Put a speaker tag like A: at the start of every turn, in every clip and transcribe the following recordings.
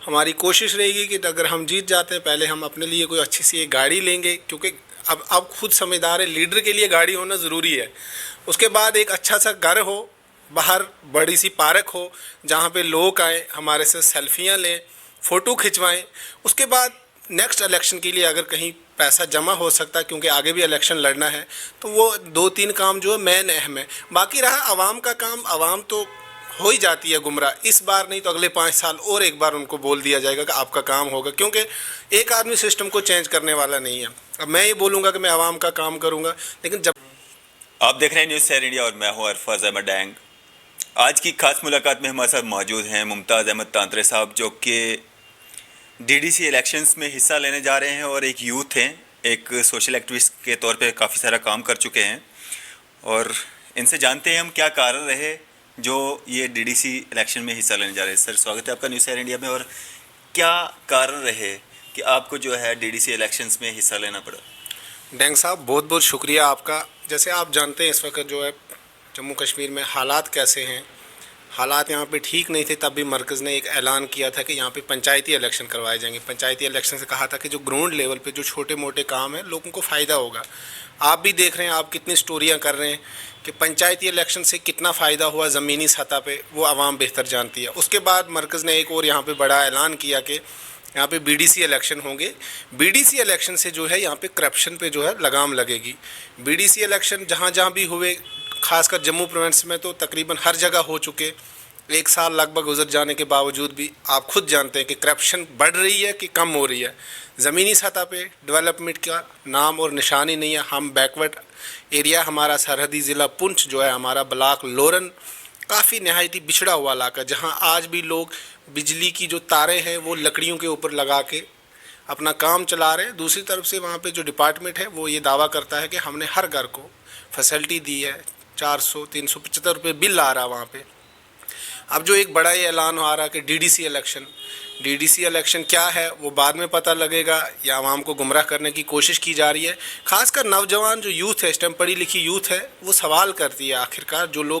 A: ہماری کوشش رہے گی کہ اگر ہم جیت جاتے ہیں پہلے ہم اپنے لیے کوئی اچھی سی ایک گاڑی لیں گے، کیونکہ اب آپ خود سمجھدار ہے لیڈر کے لیے گاڑی ہونا ضروری ہے. اس کے بعد ایک اچھا سا گھر ہو، باہر بڑی سی پارک ہو جہاں پہ لوگ آئیں ہمارے سے سیلفیاں لیں، فوٹو کھنچوائیں. اس کے بعد نیکسٹ الیکشن کے لیے اگر کہیں پیسہ جمع ہو سکتا ہے، کیونکہ آگے بھی الیکشن لڑنا ہے، تو وہ 2-3 کام جو ہے مین اہم ہے. باقی رہا عوام کا کام، عوام تو ہو ہی جاتی ہے گمراہ، اس بار نہیں تو اگلے 5 سال اور ایک بار ان کو بول دیا جائے گا کہ آپ کا کام ہوگا، کیونکہ ایک آدمی سسٹم کو چینج کرنے والا نہیں ہے. اب میں یہ بولوں گا کہ میں عوام کا کام کروں گا، لیکن جب
B: آپ دیکھ رہے ہیں نیوز شہر انڈیا اور میں ہوں ارفاظ احمد ڈینگ. آج کی خاص ملاقات میں ہمارے ساتھ موجود ہیں ممتاز احمد تانترے صاحب، جو کہ ڈی ڈی سی الیکشنز میں حصہ لینے جا رہے ہیں اور ایک یوتھ ہیں، ایک سوشل ایکٹیوسٹ کے طور پہ کافی سارا کام کر چکے ہیں. اور ان سے جانتے ہیں ہم کیا کارن رہے جو یہ ڈی ڈی سی الیکشن میں حصہ لینے جا رہے ہیں. سر سواگت ہے آپ کا نیوز شہر انڈیا میں. اور کیا کارن رہے کہ آپ کو جو ہے ڈی ڈی سی الیکشنز میں حصہ لینا پڑا؟
A: ڈینگ صاحب بہت بہت شکریہ آپ کا. جیسے آپ جانتے ہیں اس وقت جو ہے جموں کشمیر میں حالات کیسے ہیں. حالات یہاں پہ ٹھیک نہیں تھے، تب بھی مرکز نے ایک اعلان کیا تھا کہ یہاں پہ پنچایتی الیکشن کروائے جائیں گے. پنچایتی الیکشن سے کہا تھا کہ جو گراؤنڈ لیول پہ جو چھوٹے موٹے کام ہیں لوگوں کو فائدہ ہوگا. آپ بھی دیکھ رہے ہیں، آپ کتنی سٹوریاں کر رہے ہیں کہ پنچایتی الیکشن سے کتنا فائدہ ہوا زمینی سطح پہ، وہ عوام بہتر جانتی ہے. اس کے بعد مرکز نے ایک اور یہاں پہ بڑا اعلان کیا کہ یہاں پہ بی ڈی سی الیکشن ہوں گے. بی ڈی سی الیکشن سے جو ہے یہاں پہ کرپشن پہ جو ہے لگام لگے گی. بی ڈی سی الیکشن جہاں جہاں بھی ہوئے، خاص کر جموں پروونس میں تو تقریباً ہر جگہ ہو چکے. 1 سال لگ بھگ گزر جانے کے باوجود بھی آپ خود جانتے ہیں کہ کرپشن بڑھ رہی ہے کہ کم ہو رہی ہے. زمینی سطح پہ ڈیولپمنٹ کا نام اور نشانی نہیں ہے. ہم بیکورڈ ایریا، ہمارا سرحدی ضلع پنچ جو ہے، ہمارا بلاک لورن کافی نہایتی بچھڑا ہوا علاقہ، جہاں آج بھی لوگ بجلی کی جو تاریں ہیں وہ لکڑیوں کے اوپر لگا کے اپنا کام چلا رہے ہیں. دوسری طرف سے وہاں پہ جو ڈپارٹمنٹ ہے وہ یہ دعویٰ کرتا ہے کہ ہم نے ہر گھر کو فیسلٹی دی ہے. 400-375 روپے بل آ رہا وہاں پہ. اب جو ایک بڑا یہ اعلان آ رہا کہ ڈی ڈی سی الیکشن کیا ہے وہ بعد میں پتہ لگے گا، یا عوام کو گمراہ کرنے کی کوشش کی جا رہی ہے. خاص کر نوجوان جو یوتھ ہے، اس ٹائم پڑھی لکھی یوتھ ہے، وہ سوال کرتی ہے آخرکار جو لوگ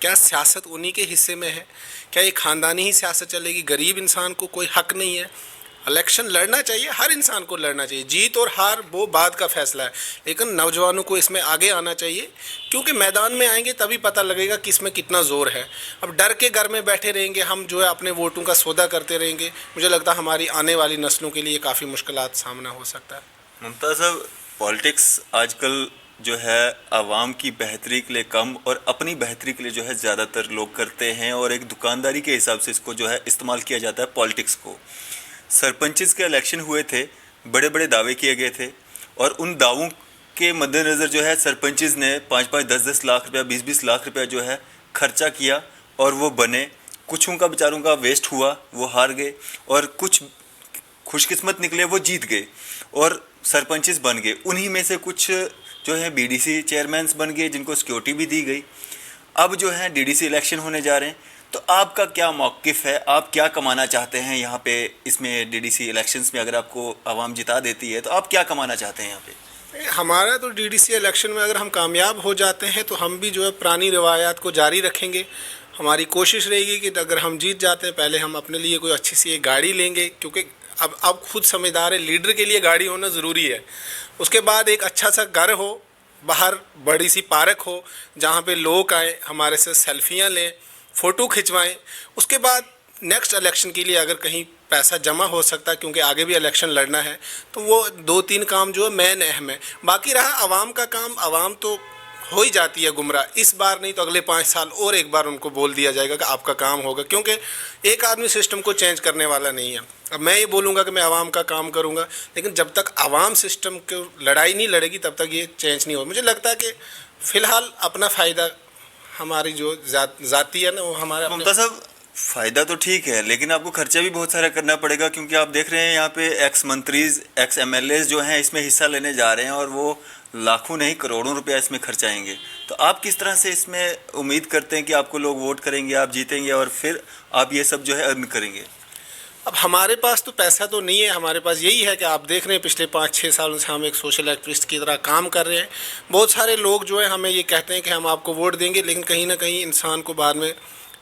A: کیا سیاست انہی کے حصے میں ہے؟ کیا یہ خاندانی ہی سیاست چلے گی؟ غریب انسان کو کوئی حق نہیں ہے؟ الیکشن لڑنا چاہیے، ہر انسان کو لڑنا چاہیے. جیت اور ہار وہ بعد کا فیصلہ ہے، لیکن نوجوانوں کو اس میں آگے آنا چاہیے، کیونکہ میدان میں آئیں گے تبھی پتہ لگے گا کہ اس میں کتنا زور ہے. اب ڈر کے گھر میں بیٹھے رہیں گے ہم، جو ہے اپنے ووٹوں کا سودا کرتے رہیں گے، مجھے لگتا ہے ہماری آنے والی نسلوں کے لیے کافی مشکلات سامنا ہو سکتا ہے.
B: ممتاز صاحب، پالیٹکس آج کل جو ہے عوام کی بہتری کے لیے کم اور اپنی بہتری کے لیے جو ہے زیادہ تر لوگ کرتے ہیں، اور ایک دکانداری کے حساب سے اس کو جو ہے استعمال کیا جاتا ہے پالیٹکس کو. سرپنچز کے الیکشن ہوئے تھے، بڑے بڑے دعوے کیے گئے تھے، اور ان دعووں کے مد نظر جو ہے سرپنچز نے 5-5 10-10 لاکھ روپیہ 20-20 لاکھ روپیہ جو ہے خرچہ کیا، اور وہ بنے. کچھوں کا بیچاروں کا ویسٹ ہوا، وہ ہار گئے، اور کچھ خوش قسمت نکلے وہ جیت گئے اور سرپنچز بن گئے. انہی میں سے کچھ جو ہے بی ڈی سی چیئرمینس بن گئے جن کو سیکیورٹی بھی دی گئی. اب جو ہے ڈی ڈی سی الیکشن ہونے جا رہے ہیں، تو آپ کا کیا موقف ہے؟ آپ کیا کمانا چاہتے ہیں یہاں پہ اس میں ڈی ڈی سی الیکشنز میں؟ اگر آپ کو عوام جتا دیتی ہے تو آپ کیا کمانا چاہتے ہیں یہاں پہ؟
A: ہمارا تو ڈی ڈی سی الیکشن میں اگر ہم کامیاب ہو جاتے ہیں تو ہم بھی جو ہے پرانی روایات کو جاری رکھیں گے. ہماری کوشش رہے گی کہ اگر ہم جیت جاتے ہیں پہلے ہم اپنے لیے کوئی اچھی سی ایک گاڑی لیں گے، کیونکہ اب خود سمجھدار ہے لیڈر کے لیے گاڑی ہونا ضروری ہے. اس کے بعد ایک اچھا سا گھر ہو، باہر بڑی سی پارک ہو جہاں پہ لوگ آئیں ہمارے سے سیلفیاں لیں، فوٹو کھنچوائیں. اس کے بعد نیکسٹ الیکشن کے لیے اگر کہیں پیسہ جمع ہو سکتا ہے، کیونکہ آگے بھی الیکشن لڑنا ہے، تو وہ 2-3 کام جو ہے مین اہم ہے. باقی رہا عوام کا کام، عوام تو ہو ہی جاتی ہے گمراہ. اس بار نہیں تو اگلے 5 سال اور ایک بار ان کو بول دیا جائے گا کہ آپ کا کام ہوگا، کیونکہ ایک آدمی سسٹم کو چینج کرنے والا نہیں ہے. اب میں یہ بولوں گا کہ میں عوام کا کام کروں گا، لیکن جب تک عوام سسٹم کو لڑائی نہیں لڑے گی تب تک یہ چینج نہیں ہوگا. مجھے لگتا ہے کہ فی الحال اپنا فائدہ ہماری جو ذاتی ہے نا وہ ہمارا
B: ممتاز صاحب، فائدہ تو ٹھیک ہے، لیکن آپ کو خرچہ بھی بہت سارا کرنا پڑے گا، کیونکہ آپ دیکھ رہے ہیں یہاں پہ ایکس منتریز، ایکس ایم ایل ایز جو ہیں اس میں حصہ لینے جا رہے ہیں، اور وہ لاکھوں نہیں کروڑوں روپیہ اس میں خرچائیں گے. تو آپ کس طرح سے اس میں امید کرتے ہیں کہ آپ کو لوگ ووٹ کریں گے، آپ جیتیں گے، اور پھر آپ یہ سب جو ہے ارن کریں گے؟
A: اب ہمارے پاس تو پیسہ تو نہیں ہے، ہمارے پاس یہی ہے کہ آپ دیکھ رہے ہیں پچھلے 5-6 سالوں سے ہم ایک سوشل ایکٹیوسٹ کی طرح کام کر رہے ہیں. بہت سارے لوگ جو ہے ہمیں یہ کہتے ہیں کہ ہم آپ کو ووٹ دیں گے، لیکن کہیں نہ کہیں انسان کو بعد میں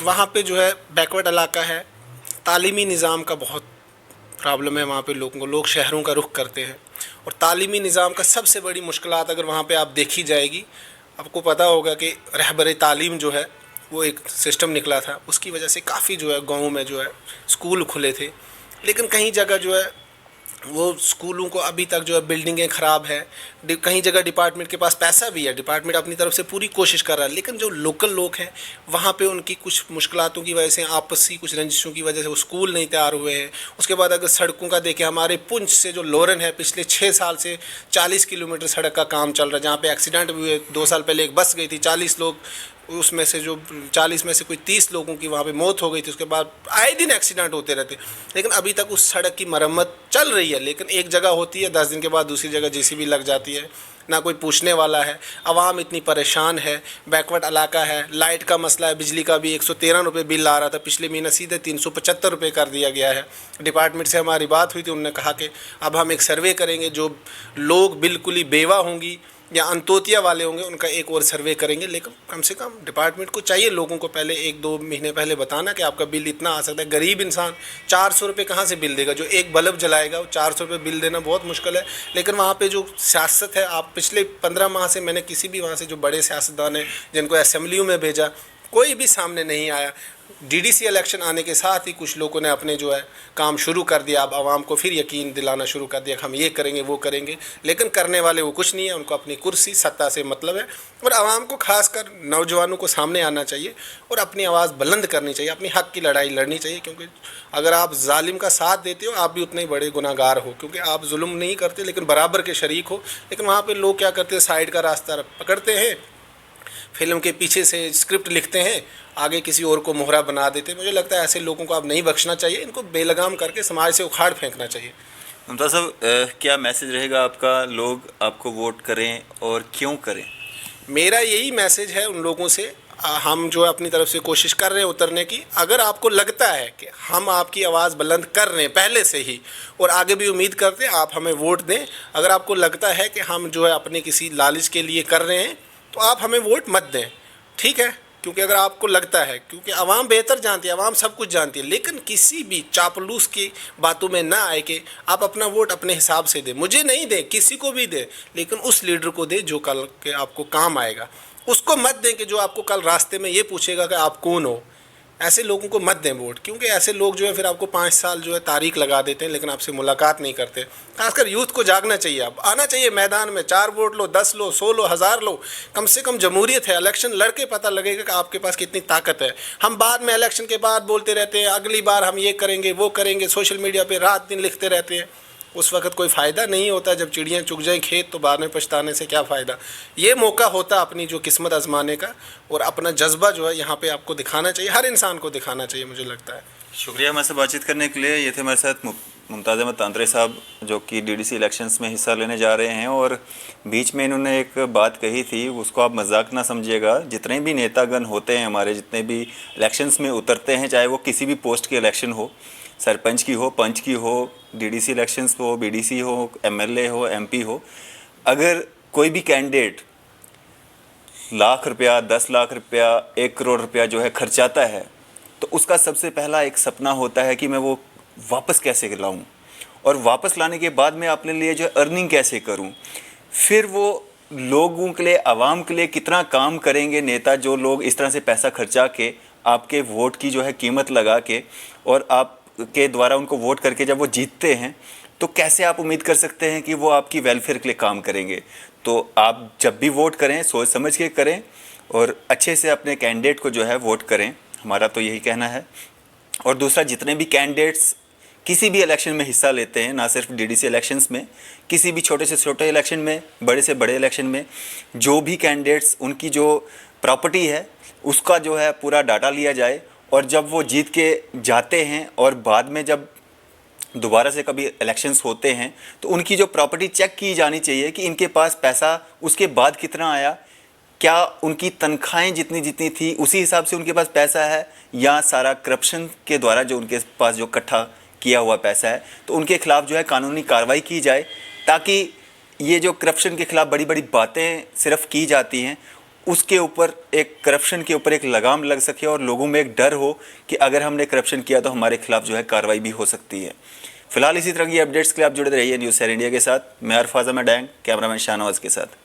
A: وہاں پہ جو ہے بیکورڈ علاقہ ہے, تعلیمی نظام کا بہت پرابلم ہے وہاں پہ لوگوں کو, لوگ شہروں کا رخ کرتے ہیں, اور تعلیمی نظام کا سب سے بڑی مشکلات اگر وہاں پہ آپ دیکھی جائے گی, آپ کو پتہ ہوگا کہ رہبر تعلیم جو ہے وہ ایک سسٹم نکلا تھا, اس کی وجہ سے کافی جو ہے گاؤں میں جو ہے اسکول کھلے تھے, لیکن کہیں جگہ جو ہے وہ اسکولوں کو ابھی تک جو ہے بلڈنگیں خراب ہے, کہیں جگہ ڈپارٹمنٹ کے پاس پیسہ بھی ہے, ڈپارٹمنٹ اپنی طرف سے پوری کوشش کر رہا ہے, لیکن جو لوکل لوگ ہیں وہاں پہ ان کی کچھ مشکلاتوں کی وجہ سے, آپسی کچھ رنجشوں کی وجہ سے وہ اسکول نہیں تیار ہوئے ہیں. اس کے بعد اگر سڑکوں کا دیکھیں, ہمارے پنچ سے جو لورن ہے پچھلے 6 سال سے 40 کلومیٹر سڑک کا کام چل رہا ہے, جہاں پہ ایکسیڈنٹ بھی ہوئے. 2 سال پہلے ایک بس گئی تھی, 40 لوگ, اس میں سے جو 40 میں سے کوئی 30 لوگوں کی وہاں پہ موت ہو گئی تھی. اس کے بعد آئے دن ایکسیڈنٹ ہوتے رہتے, لیکن ابھی تک اس سڑک کی مرمت چل رہی ہے, لیکن ایک جگہ ہوتی ہے, 10 دن کے بعد دوسری جگہ JCB لگ جاتی ہے, نہ کوئی پوچھنے والا ہے. عوام اتنی پریشان ہے, بیکورڈ علاقہ ہے, لائٹ کا مسئلہ ہے, بجلی کا بھی 113 روپے بل آ رہا تھا, پچھلے مہینے سیدھے 375 روپے کر دیا گیا ہے. ڈپارٹمنٹ سے ہماری بات ہوئی تھی, انہوں نے کہا کہ اب ہم ایک سروے کریں گے, جو لوگ بالکل ہی بیوہ ہوں گی یا انتوتیا والے ہوں گے ان کا ایک اور سروے کریں گے. لیکن کم سے کم ڈپارٹمنٹ کو چاہیے لوگوں کو پہلے 1-2 مہینے پہلے بتانا کہ آپ کا بل اتنا آ سکتا ہے. غریب انسان 400 روپے کہاں سے بل دے گا؟ جو ایک بلب جلائے گا وہ 400 روپے بل دینا بہت مشکل ہے. لیکن وہاں پہ جو سیاست ہے, آپ پچھلے 15 ماہ سے میں نے کسی بھی وہاں سے جو بڑے سیاستدان ہیں جن کو اسمبلیوں میں بھیجا, کوئی بھی سامنے نہیں آیا. DDC الیکشن آنے کے ساتھ ہی کچھ لوگوں نے اپنے جو ہے کام شروع کر دیا, اب عوام کو پھر یقین دلانا شروع کر دیا کہ ہم یہ کریں گے وہ کریں گے, لیکن کرنے والے وہ کچھ نہیں ہے. ان کو اپنی کرسی سطح سے مطلب ہے, اور عوام کو خاص کر نوجوانوں کو سامنے آنا چاہیے اور اپنی آواز بلند کرنی چاہیے, اپنی حق کی لڑائی لڑنی چاہیے. کیونکہ اگر آپ ظالم کا ساتھ دیتے ہو آپ بھی اتنے بڑے گناہ گار ہو, کیونکہ آپ ظلم نہیں کرتے لیکن برابر کے شریک ہو. لیکن وہاں پہ لوگ کیا کرتے ہیں, سائڈ کا راستہ پکڑتے ہیں, فلم کے پیچھے سے اسکرپٹ لکھتے ہیں, آگے کسی اور کو مہرا بنا دیتے ہیں. مجھے لگتا ہے ایسے لوگوں کو اب نہیں بخشنا چاہیے, ان کو بے لگام کر کے سماج سے اکھاڑ پھینکنا چاہیے.
B: ممتاز صاحب, کیا میسج رہے گا آپ کا, لوگ آپ کو ووٹ کریں اور کیوں کریں؟
A: میرا یہی میسج ہے ان لوگوں سے, ہم جو ہے اپنی طرف سے کوشش کر رہے ہیں اترنے کی. اگر آپ کو لگتا ہے کہ ہم آپ کی آواز بلند کر رہے ہیں پہلے سے ہی, اور آگے بھی امید کرتے ہیں آپ ہمیں ووٹ دیں. اگر آپ کو لگتا ہے کہ ہم جو ہے اپنے کسی لالچ کے لیے کر رہے ہیں تو آپ ہمیں ووٹ مت دیں, ٹھیک ہے؟ کیونکہ اگر آپ کو لگتا ہے, کیونکہ عوام بہتر جانتی ہے, عوام سب کچھ جانتی ہے, لیکن کسی بھی چاپلوس کی باتوں میں نہ آئے کہ آپ اپنا ووٹ اپنے حساب سے دیں. مجھے نہیں دیں, کسی کو بھی دیں, لیکن اس لیڈر کو دیں جو کل کے آپ کو کام آئے گا. اس کو مت دیں کہ جو آپ کو کل راستے میں یہ پوچھے گا کہ آپ کون ہو. ایسے لوگوں کو مت دیں ووٹ, کیونکہ ایسے لوگ جو ہے پھر آپ کو 5 سال جو ہے تاریخ لگا دیتے ہیں لیکن آپ سے ملاقات نہیں کرتے. خاص کر یوتھ کو جاگنا چاہیے, اب آنا چاہیے میدان میں. 4 ووٹ لو, 10 لو, 100 لو, 1000 لو, کم سے کم جمہوریت ہے. الیکشن لڑ کے پتہ لگے گا کہ آپ کے پاس کتنی طاقت ہے. ہم بعد میں الیکشن کے بعد بولتے رہتے ہیں اگلی بار ہم یہ کریں گے وہ کریں گے, سوشل میڈیا پہ رات دن لکھتے رہتے ہیں. اس وقت کوئی فائدہ نہیں ہوتا. جب چڑیاں چگ جائیں کھیت تو بعد میں پچھتانے سے کیا فائدہ. یہ موقع ہوتا اپنی جو قسمت آزمانے کا, اور اپنا جذبہ جو ہے یہاں پہ آپ کو دکھانا چاہیے, ہر انسان کو دکھانا چاہیے. مجھے لگتا ہے.
B: شکریہ ہمارے سے بات چیت کرنے کے لیے. یہ تھے ہمارے ساتھ ممتاز احمد تانترے صاحب, جو کہ DDC الیکشنز میں حصہ لینے جا رہے ہیں, اور بیچ میں انہوں نے ایک بات کہی تھی, اس کو آپ مذاق نہ سمجھیے گا. جتنے بھی نیتا گن ہوتے ہیں ہمارے, جتنے بھی الیکشنز میں اترتے ہیں, چاہے وہ کسی بھی پوسٹ کی الیکشن ہو, سرپنچ کی ہو, پنچ کی ہو, DDC الیکشنز ہو, BDC ہو, MLA ہو, MP ہو, اگر کوئی بھی کینڈیڈیٹ لاکھ روپیہ, 10 لاکھ روپیہ, 1 کروڑ روپیہ جو ہے خرچاتا ہے, تو اس کا سب سے پہلا ایک سپنا ہوتا ہے کہ میں وہ واپس کیسے لاؤں, اور واپس لانے کے بعد میں اپنے لیے جو ہے ارننگ کیسے کروں. پھر وہ لوگوں کے لیے, عوام کے لیے کتنا کام کریں گے نیتا, جو لوگ اس طرح سے پیسہ خرچا کے آپ کے ووٹ کی جو ہے قیمت لگا کے, اور آپ کے دوارا ان کو ووٹ کر کے جب وہ جیتتے ہیں, تو کیسے آپ امید کر سکتے ہیں کہ وہ آپ کی ویلفیئر کے لیے کام کریں گے. تو آپ جب بھی ووٹ کریں سوچ سمجھ کے کریں, اور اچھے سے اپنے کینڈیڈیٹ کو جو ہے ووٹ کریں. ہمارا تو یہی کہنا ہے. اور دوسرا, جتنے بھی کینڈیڈیٹس کسی بھی الیکشن میں حصہ لیتے ہیں, نہ صرف DDC الیکشنز میں, کسی بھی چھوٹے سے چھوٹے الیکشن میں, بڑے سے بڑے الیکشن میں, جو بھی کینڈیڈیٹس, ان کی جو پراپرٹی ہے اس کا جو ہے پورا ڈاٹا لیا جائے, اور جب وہ جیت کے جاتے ہیں اور بعد میں جب دوبارہ سے کبھی الیکشنز ہوتے ہیں, تو ان کی جو پراپرٹی چیک کی جانی چاہیے کہ ان کے پاس پیسہ اس کے بعد کتنا آیا, کیا ان کی تنخواہیں جتنی تھی اسی حساب سے ان کے پاس پیسہ ہے, یا سارا کرپشن کے دوارا جو ان کے پاس جو اکٹھا کیا ہوا پیسہ ہے, تو ان کے خلاف جو ہے قانونی کارروائی کی جائے, تاکہ یہ جو کرپشن کے خلاف بڑی بڑی باتیں صرف کی جاتی ہیں اس کے اوپر ایک کرپشن کے اوپر ایک لگام لگ سکے اور لوگوں میں ایک ڈر ہو کہ اگر ہم نے کرپشن کیا تو ہمارے خلاف جو ہے کارروائی بھی ہو سکتی ہے. فی الحال اسی طرح کی اپڈیٹس کے لیے آپ جڑے رہیے نیوز 7 انڈیا کے ساتھ. میں عرفاظ احمد ڈینگ، کیمرہ مین شاہنواز کے ساتھ.